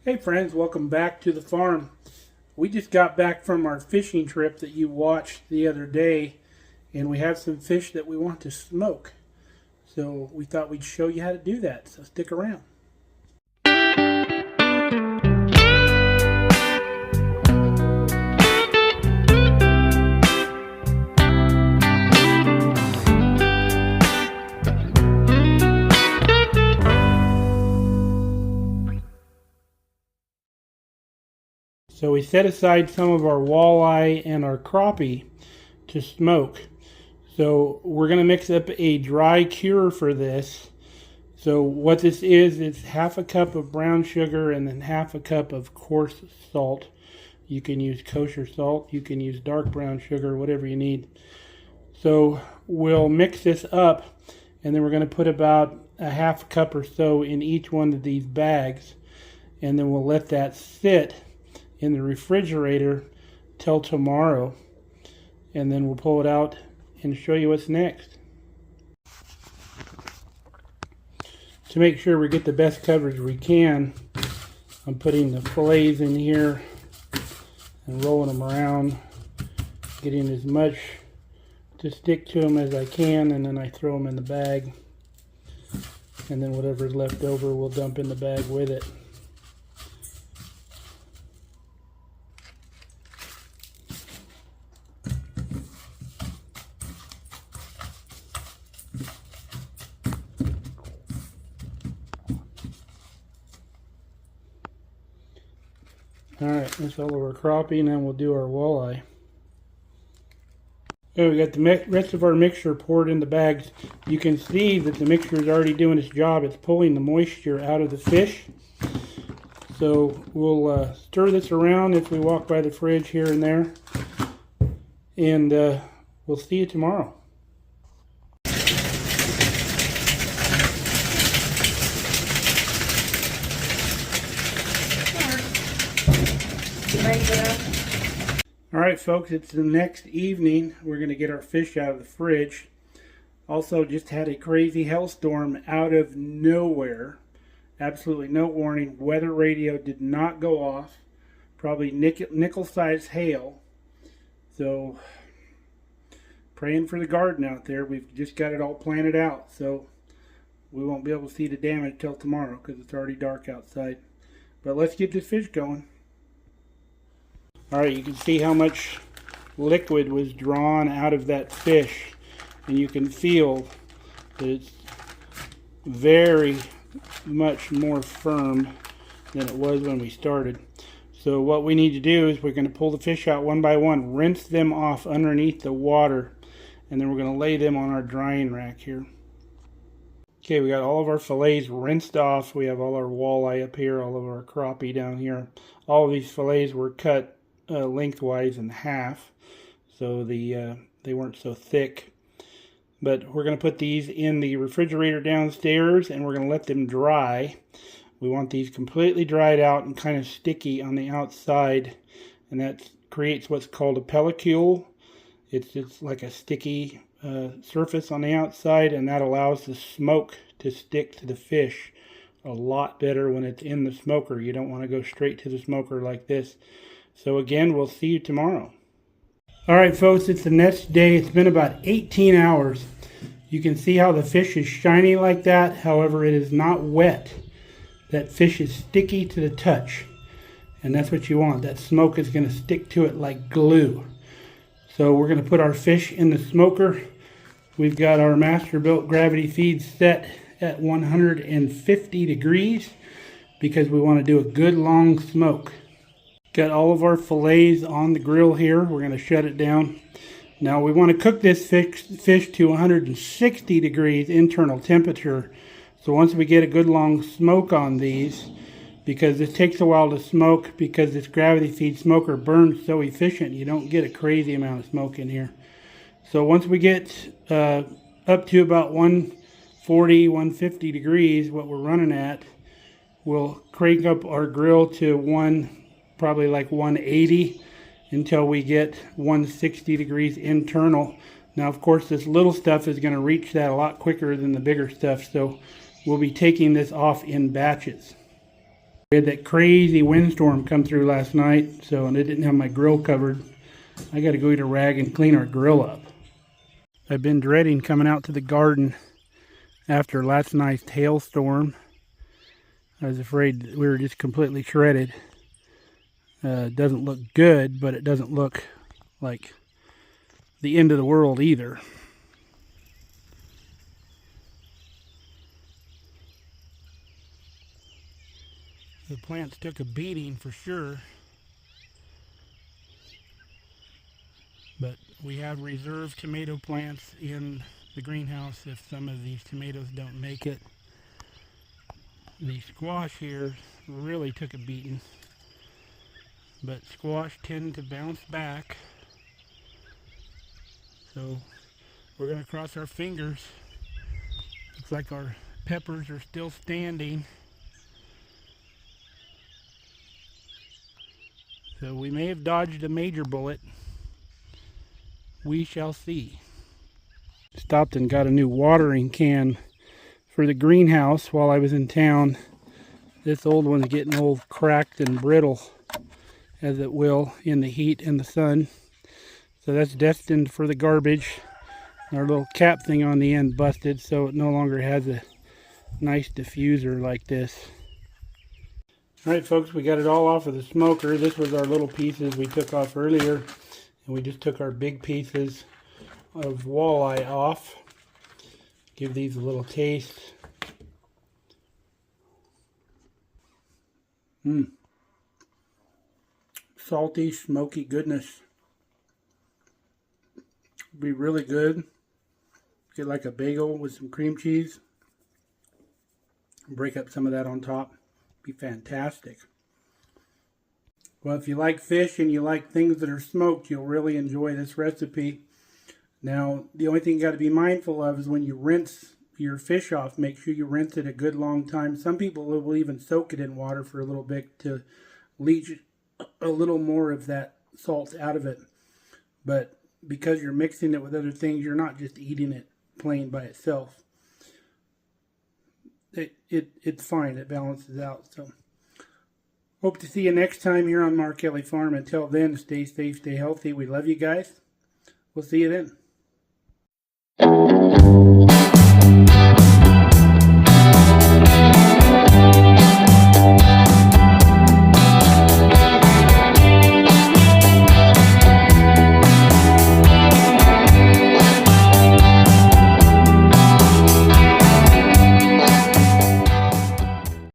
Hey friends, welcome back to the farm. We just got back from our fishing trip that you watched the other day, and we have some fish that we want to smoke. So we thought we'd show you how to do that, so stick around. So we set aside some of our walleye and our crappie to smoke. So we're going to mix up a dry cure for this. So what this is, it's half a cup of brown sugar and then half a cup of coarse salt. You can use kosher salt, you can use dark brown sugar, whatever you need. So we'll mix this up, and then we're going to put about a half cup or so in each one of these bags, and then we'll let that sit in the refrigerator till tomorrow, and then we'll pull it out and show you what's next. To make sure we get the best coverage we can, I'm putting the fillets in here and rolling them around, getting as much to stick to them as I can, and then I throw them in the bag, and then whatever's left over we'll dump in the bag with it. Alright, that's all of our crappie, and then we'll do our walleye. Okay, we got the rest of our mixture poured in the bags. You can see that the mixture is already doing its job. It's pulling the moisture out of the fish. So we'll stir this around if we walk by the fridge here and there. And we'll see you tomorrow. Alright folks, it's the next evening. We're going to get our fish out of the fridge. Also just had a crazy hailstorm out of nowhere. Absolutely no warning. Weather radio did not go off. Probably nickel-sized hail. So praying for the garden out there. We've just got it all planted out. So we won't be able to see the damage till tomorrow because it's already dark outside. But let's get this fish going. Alright, you can see how much liquid was drawn out of that fish, and you can feel that it's very much more firm than it was when we started. So what we need to do is we're going to pull the fish out one by one, rinse them off underneath the water, and then we're going to lay them on our drying rack here. Okay, we got all of our fillets rinsed off. We have all our walleye up here, all of our crappie down here. All of these fillets were cut lengthwise in half, so they weren't so thick. But we're going to put these in the refrigerator downstairs, and we're going to let them dry. We want these completely dried out and kind of sticky on the outside, and that creates what's called a pellicule. It's like a sticky surface on the outside, and that allows the smoke to stick to the fish a lot better when it's in the smoker. You don't want to go straight to the smoker like this. So again, we'll see you tomorrow. Alright folks, it's the next day. It's been about 18 hours. You can see how the fish is shiny like that. However, it is not wet. That fish is sticky to the touch. And that's what you want. That smoke is going to stick to it like glue. So we're going to put our fish in the smoker. We've got our Masterbuilt gravity feed set at 150 degrees because we want to do a good long smoke. Got all of our fillets on the grill here. We're going to shut it down. Now we want to cook this fish to 160 degrees internal temperature. So once we get a good long smoke on these, because this takes a while to smoke, because this gravity feed smoker burns so efficient, you don't get a crazy amount of smoke in here. So once we get up to about 140, 150 degrees, what we're running at, we'll crank up our grill to probably like 180 until we get 160 degrees internal. Now of course this little stuff is going to reach that a lot quicker than the bigger stuff, so we'll be taking this off in batches. We had that crazy windstorm come through last night, so and it didn't have my grill covered. I got to go get a rag and clean our grill up. I've been dreading coming out to the garden after last night's hailstorm. I was afraid we were just completely shredded. It doesn't look good, but it doesn't look like the end of the world either. The plants took a beating for sure, but we have reserve tomato plants in the greenhouse if some of these tomatoes don't make it. The squash here really took a beating, but squash tend to bounce back, so we're going to cross our fingers. Looks like our peppers are still standing. So we may have dodged a major bullet. We shall see. Stopped and got a new watering can for the greenhouse while I was in town. This old one's getting old, cracked and brittle, as it will in the heat and the sun. So that's destined for the garbage. Our little cap thing on the end busted, so it no longer has a nice diffuser like this. Alright folks, we got it all off of the smoker. This was our little pieces we took off earlier, and we just took our big pieces of walleye off. Give these a little taste. Salty, smoky goodness. Be really good. Get like a bagel with some cream cheese. Break up some of that on top. Be fantastic. Well, if you like fish and you like things that are smoked, you'll really enjoy this recipe. Now, the only thing you got to be mindful of is when you rinse your fish off, make sure you rinse it a good long time. Some people will even soak it in water for a little bit to leach a little more of that salt out of it. But because you're mixing it with other things, you're not just eating it plain by itself. It's fine. It balances out. So hope to see you next time here on Markelly Farm. Until then, stay safe, stay healthy. We love you guys. We'll see you then.